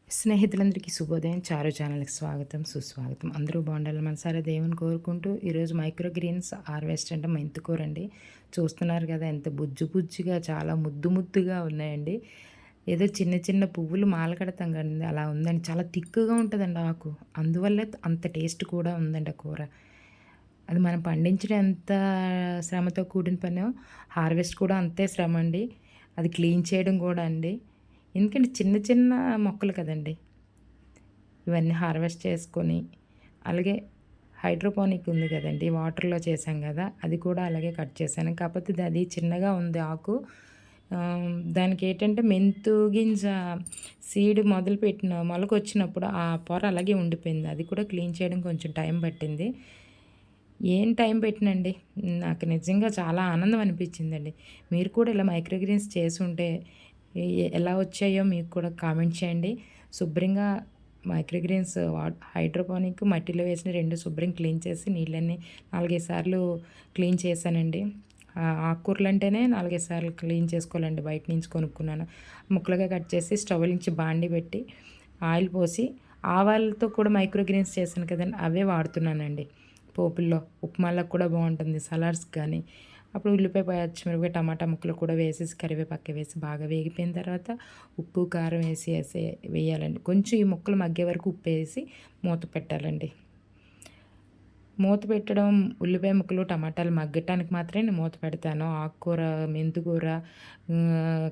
స్నేహితులందరికీ శుభోదయం. చారు ఛానల్‌కి స్వాగతం, సుస్వాగతం. అందరూ బాగుండాలని మనసారా దేవుని కోరుకుంటూ, ఈరోజు మైక్రో గ్రీన్స్ హార్వెస్ట్ అంటే మెంతికూరండి. చూస్తున్నారు కదా ఎంత బుజ్జు బుజ్జుగా చాలా ముద్దు ముద్దుగా ఉన్నాయండి. ఏదో చిన్న చిన్న పువ్వులు మాల కడతాం కదండీ అలా ఉందండి. చాలా థిక్‌గా ఉంటదండి ఆకు. అందువల్లే అంత టేస్ట్ కూడా ఉందండి ఆ కూర. అది మనం పండించడం ఎంత శ్రమతో కూడిన పనో, హార్వెస్ట్ కూడా అంతే శ్రమ అండి. అది క్లీన్ చేయడం కూడా అండి. ఎందుకంటే చిన్న చిన్న మొక్కలు కదండీ! ఇవన్నీ హార్వెస్ట్ చేసుకొని, అలాగే హైడ్రోపోనిక్ ఉంది కదండీ! వాటర్‌లో చేశాం గదా! అది కూడా అలాగే కట్ చేశాను. కాకపోతే అది చిన్నగా ఉంది ఆకు. దానికేంటంటే మెంతు గింజ సీడ్ మొదలుపెట్టిన మొలకొచ్చినప్పుడు ఆ పొర అలాగే ఉండిపోయింది. అది కూడా క్లీన్ చేయడం కొంచెం టైం పట్టింది. ఏం టైం పెట్టినండి. నాకు నిజంగా చాలా ఆనందం అనిపించిందండి. మీరు కూడా ఇలా మైక్రోగ్రీన్స్ చేసుంటే ఎలా వచ్చాయో మీకు కూడా కామెంట్ చేయండి. శుభ్రంగా మైక్రోగ్రీన్స్ హైడ్రోపోనిక్ మట్టిలో వేసిన 2 శుభ్రం క్లీన్ చేసి నీళ్ళన్నీ 4, 5 సార్లు క్లీన్ చేశానండి. ఆకుకూరలంటేనే 4, 5 సార్లు క్లీన్ చేసుకోవాలండి. బయట నుంచి కొనుక్కున్నాను. ముక్కలుగా కట్ చేసి స్టవ్ నుంచి బాండి పెట్టి ఆయిల్ పోసి ఆవాలతో కూడా మైక్రోగ్రీన్స్ చేశాను కదండీ! అవే వాడుతున్నానండి. పోపుల్లో ఉప్మాలకు కూడా బాగుంటుంది. సలాడ్స్‌కి కానీ అప్పుడు ఉల్లిపాయ, పచ్చిమిరపకాయ, టమాటా ముక్కలు కూడా వేసేసి కరివేపాకు వేసి బాగా వేగిపోయిన తర్వాత ఉప్పు, కారం వేయాలండి. కొంచెం ఈ ముక్కలు మగ్గే వరకు ఉప్పేసి మూత పెట్టాలండి. మూత పెట్టడం ఉల్లిపాయ ముక్కలు, టమాటాలు మగ్గటానికి మాత్రమే నేను మూత పెడతాను. ఆకుకూర, మెంతికూర,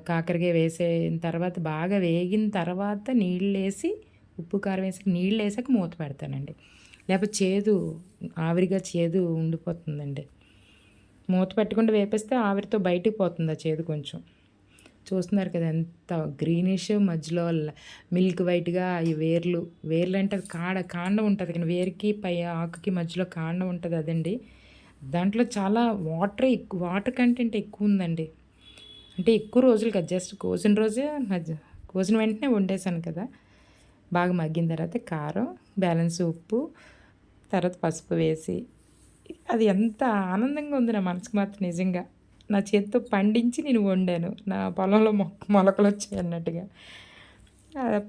కాకరకాయ వేసిన తర్వాత బాగా వేగిన తర్వాత నీళ్ళేసి ఉప్పు, కారం వేసి నీళ్ళేసాక మూత పెడతానండి. లేకపోతే ఆవిరిగా చేదు ఉండిపోతుందండి. మూత పెట్టకుండా వేపేస్తే ఆవిరితో బయటికి పోతుంది ఆ చేదు కొంచెం. చూస్తున్నారు కదా ఎంత గ్రీనిష్ మధ్యలో మిల్క్ వైట్‌గా ఈ వేర్లు అంటే కాండం ఉంటది కానీ వేరుకి పై ఆకుకి మధ్యలో కాండం ఉంటది అదండి. దాంట్లో చాలా వాటర్ కంటెంట్ ఎక్కువుందండి. అంటే ఎక్కువ రోజులు కాదు జస్ట్ కోసిన రోజే కోసిన వెంటనే వండేసాను కదా! బాగా మగ్గిన తర్వాత కారం, బ్యాలెన్స్ ఉప్పు, తర్వాత పసుపు వేసి అది ఎంత ఆనందంగా ఉంది నా మనసుకు మాత్రం నిజంగా. నా చేత్తో పండించి నేను వండాను. నా పొలంలో మొలకలొచ్చాయన్నట్టుగా.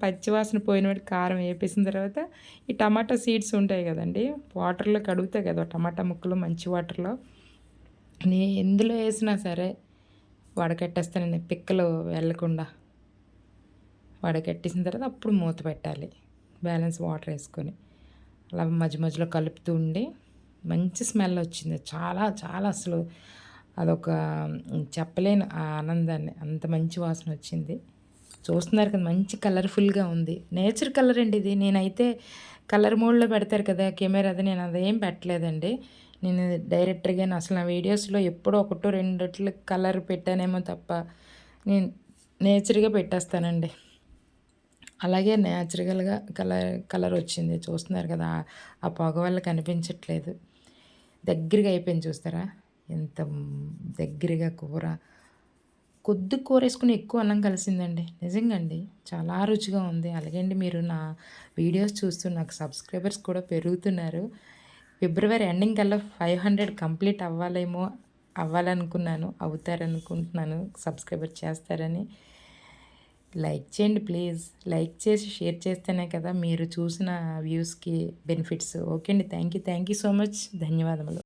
పచ్చి వాసన పోయిన కారం ఏపేసిన తర్వాత ఈ టమాటా సీడ్స్ ఉంటాయి గదండీ! వాటర్‌లో కడుగుతాయి కదా! టమాటా ముక్కలు మంచి వాటర్‌లో. ఎందులో ఏసినా సరే వడకట్టేస్తానండి పిక్కలు వెళ్ళకుండా. వడకట్టేసిన తర్వాత అప్పుడు మూత పెట్టాలి. బ్యాలెన్స్ వాటర్ ఏసుకొని. అలా మధ్య మధ్యలో కలుపుతూ ఉండి మంచి స్మెల్ వచ్చింది. చాలా చాలా అసలు అదొక చెప్పలేను ఆ ఆనందాన్ని. అంత మంచి వాసన వచ్చింది. చూస్తున్నారు కదా మంచి కలర్‌ఫుల్‌గా ఉంది. నేచర్ కలర్ అండి ఇది. నేనైతే కలర్ మోడ్‌లో పెడతారు కదా కెమెరాది నేను అదేం పెట్టలేదండి. నేను డైరెక్టర్‌గానే అసలు నా వీడియోస్‌లో ఎప్పుడో ఒకటో రెండిట్లో కలర్ పెట్టానేమో తప్ప నేను నేచర్‌గా పెట్టేస్తానండి. అలాగే నేచురల్‌గా కలర్ వచ్చింది. చూస్తున్నారు కదా! ఆ పొగ వల్ల కనిపించట్లేదు. దగ్గరగా అయిపోయింది చూస్తారా? ఎంత దగ్గరగా కూర. కొద్దిగా కూరేసుకొని ఎక్కువ అన్నం కలిసిందండి. నిజంగా అండి. చాలా రుచిగా ఉంది. అలాగే అండి మీరు నా వీడియోస్ చూస్తూ నాకు సబ్స్క్రైబర్స్ కూడా పెరుగుతున్నారు. ఫిబ్రవరి ఎండింగ్ కల్లా 500 కంప్లీట్ అవ్వాలనుకున్నాను. అవుతారనుకుంటున్నాను. సబ్స్క్రైబర్ చేస్తారని. లైక్ చేయండి ప్లీజ్. లైక్ చేసి షేర్ చేస్తేనే కదా మీరు చూసిన వ్యూస్‌కి బెనిఫిట్స్. ఓకే అండి. Thank you so much. ధన్యవాదములు.